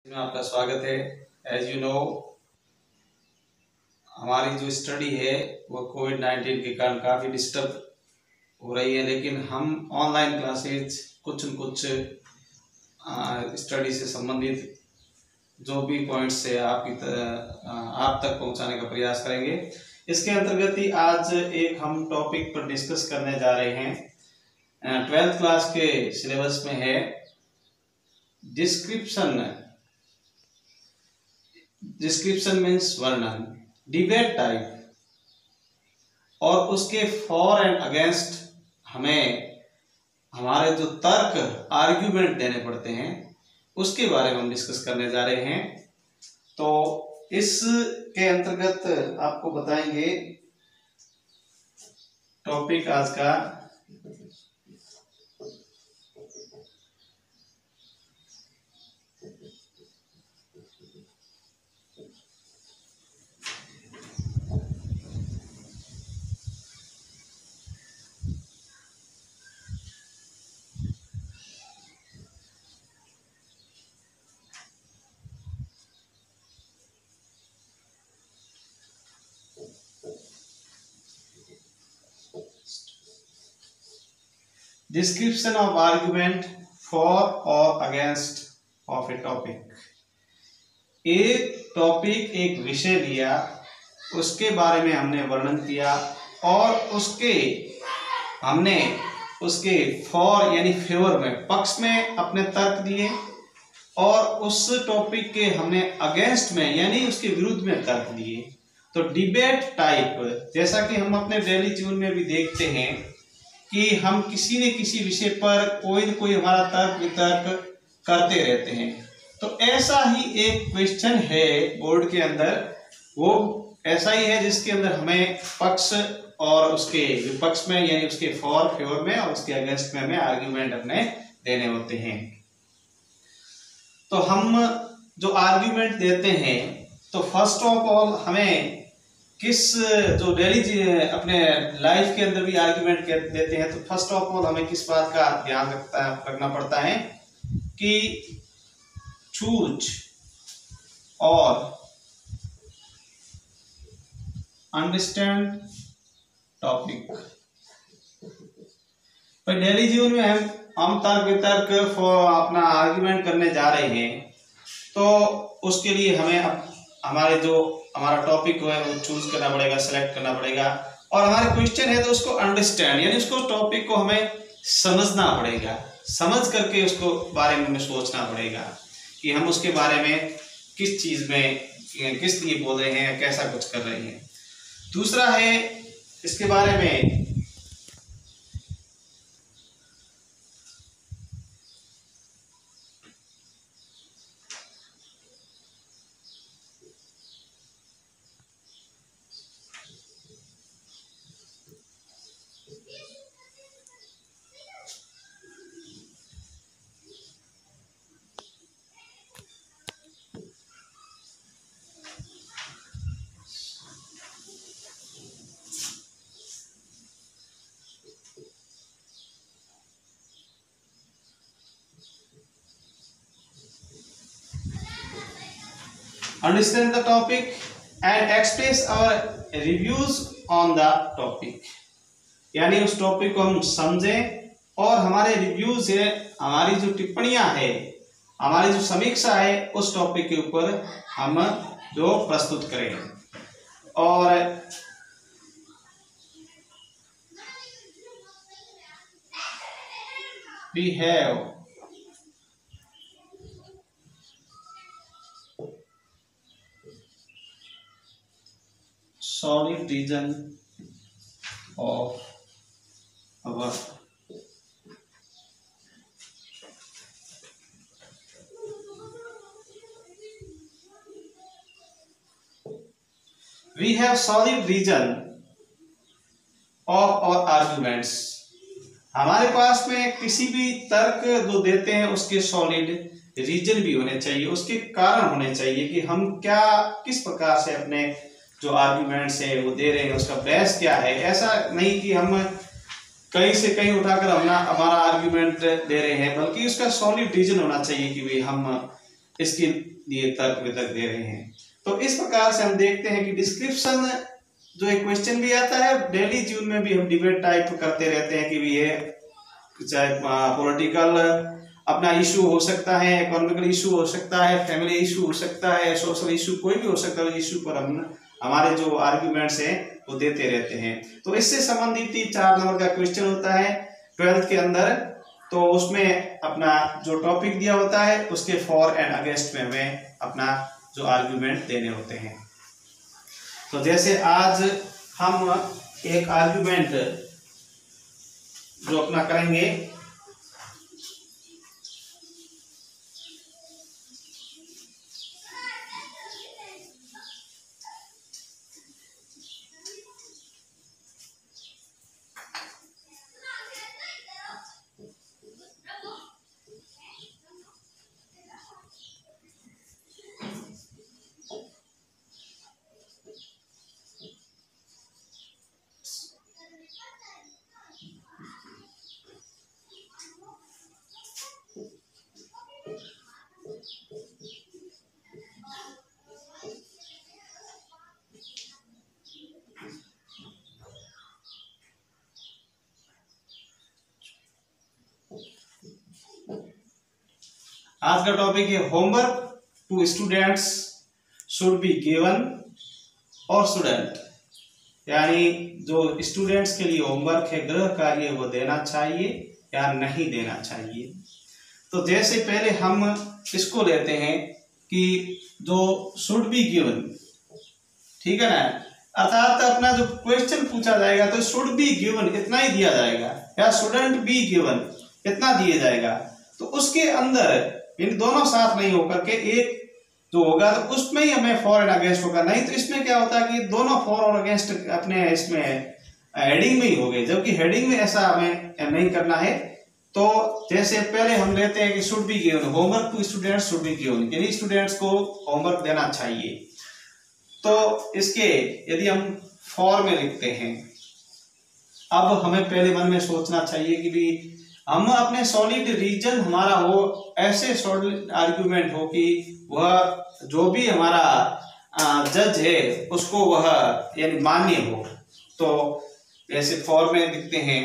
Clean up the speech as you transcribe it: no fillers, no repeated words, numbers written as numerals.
में आपका स्वागत है। एज यू नो, हमारी जो स्टडी है वो कोविड-19 के कारण काफ़ी डिस्टर्ब हो रही है, लेकिन हम ऑनलाइन क्लासेज कुछ न कुछ स्टडी से संबंधित जो भी पॉइंट्स है आप तक पहुंचाने का प्रयास करेंगे। इसके अंतर्गत ही आज एक हम टॉपिक पर डिस्कस करने जा रहे हैं। 12th क्लास के सिलेबस में है डिस्क्रिप्शन मीन्स वर्णन, डिबेट टाइप, और उसके फॉर एंड अगेंस्ट हमें हमारे जो तर्क आर्ग्यूमेंट देने पड़ते हैं उसके बारे में हम डिस्कस करने जा रहे हैं। तो इसके अंतर्गत आपको बताएंगे टॉपिक आज का डिस्क्रिप्शन ऑफ आर्गुमेंट फॉर और अगेंस्ट ऑफ ए टॉपिक। एक टॉपिक, एक विषय लिया, उसके बारे में हमने वर्णन किया और हमने उसके फॉर यानी फेवर में, पक्ष में अपने तर्क दिए, और उस टॉपिक के हमने अगेंस्ट में यानी उसके विरुद्ध में तर्क दिए। तो डिबेट टाइप, जैसा कि हम अपने डेली जीवन में भी देखते हैं कि हम किसी न किसी विषय पर कोई न कोई हमारा तर्क वितर्क करते रहते हैं। तो ऐसा ही एक क्वेश्चन है बोर्ड के अंदर, वो ऐसा ही है जिसके अंदर हमें पक्ष और उसके विपक्ष में यानी उसके फॉर फेवर में और उसके अगेंस्ट में हमें आर्ग्यूमेंट अपने देने होते हैं। तो हम जो आर्ग्यूमेंट देते हैं, तो फर्स्ट ऑफ ऑल हमें जो डेली अपने लाइफ के अंदर भी आर्ग्यूमेंट देते हैं, तो फर्स्ट ऑफ ऑल हमें किस बात का ध्यान रखना पड़ता है कि चूज और अंडरस्टैंड टॉपिक। पर डेली जीवन में हम तर्क वितर्क अपना आर्ग्यूमेंट करने जा रहे हैं, तो उसके लिए हमें हमारा टॉपिक है वो चूज करना पड़ेगा, सेलेक्ट करना पड़ेगा, और हमारे क्वेश्चन है तो उसको अंडरस्टैंड यानी उसको टॉपिक को हमें समझना पड़ेगा। समझ करके उसको बारे में हमें सोचना पड़ेगा कि हम उसके बारे में किस चीज में किस लिए बोल रहे हैं, कैसा कुछ कर रहे हैं। दूसरा है इसके बारे में understand the topic and express our reviews on the topic, यानी उस टॉपिक को हम समझें और हमारे रिव्यूज है, हमारी जो टिप्पणियां है, हमारी जो समीक्षा है उस टॉपिक के ऊपर हम जो प्रस्तुत करें। और we have solid reason of our we have solid reason of our arguments। हमारे पास में किसी भी तर्क जो देते हैं उसके सॉलिड रीजन भी होने चाहिए, उसके कारण होने चाहिए कि हम किस प्रकार से अपने जो आर्ग्यूमेंट्स है वो दे रहे हैं, उसका बेस क्या है। ऐसा नहीं कि हम कहीं से कहीं उठाकर हमारा आर्ग्यूमेंट दे रहे हैं, बल्कि उसका सॉलिड रीजन होना चाहिए कि भाई हम इसकी लिए तर्क वितर्क दे रहे हैं। तो इस प्रकार से हम देखते हैं कि डिस्क्रिप्शन जो एक क्वेश्चन भी आता है, डेली जीवन में भी हम डिबेट टाइप करते रहते हैं कि भी ये चाहे पॉलिटिकल अपना इशू हो सकता है, इकोनॉमिकल इशू हो सकता है, फैमिली इशू हो सकता है, सोशल इशू कोई भी हो सकता है, इशू पर हम हमारे जो आर्ग्यूमेंट्स हैं वो देते रहते हैं। तो इससे संबंधित ही 4 नंबर का क्वेश्चन होता है 12th के अंदर। तो उसमें अपना जो टॉपिक दिया होता है उसके फॉर एंड अगेंस्ट में हमें अपना जो आर्ग्यूमेंट देने होते हैं। तो जैसे आज हम एक आर्ग्यूमेंट जो अपना करेंगे, आज का टॉपिक है homework to students should be given और स्टूडेंट, यानी जो स्टूडेंट्स के लिए होमवर्क है, गृह कार्य, वो देना चाहिए या नहीं देना चाहिए। तो जैसे पहले हम इसको लेते हैं कि जो शुड बी गिवन, ठीक है ना, अर्थात अपना जो क्वेश्चन पूछा जाएगा तो शुड बी गिवन इतना ही दिया जाएगा या स्टूडेंट बी गिवन इतना दिया जाएगा। तो उसके अंदर इन दोनों साथ नहीं होकर के एक जो होगा तो उसमें ही हमें फॉर एंड अगेंस्ट होगा। नहीं तो इसमें क्या होता है कि दोनों फॉर और अगेंस्ट अपने इसमें हेडिंग में ही हो गए, जबकि हेडिंग में ऐसा हमें नहीं करना है। तो जैसे पहले हम लेते हैं कि should be given, homework to students should be given, यानी स्टूडेंट्स को होमवर्क देना चाहिए। तो इसके यदि हम फॉर में लिखते हैं, अब हमें पहले मन में सोचना चाहिए कि भी हम अपने सॉलिड रीजन हमारा हो, ऐसे सॉलिड आर्ग्यूमेंट हो कि वह जो भी हमारा जज है उसको वह यानी मान्य हो। तो ऐसे फॉर में लिखते हैं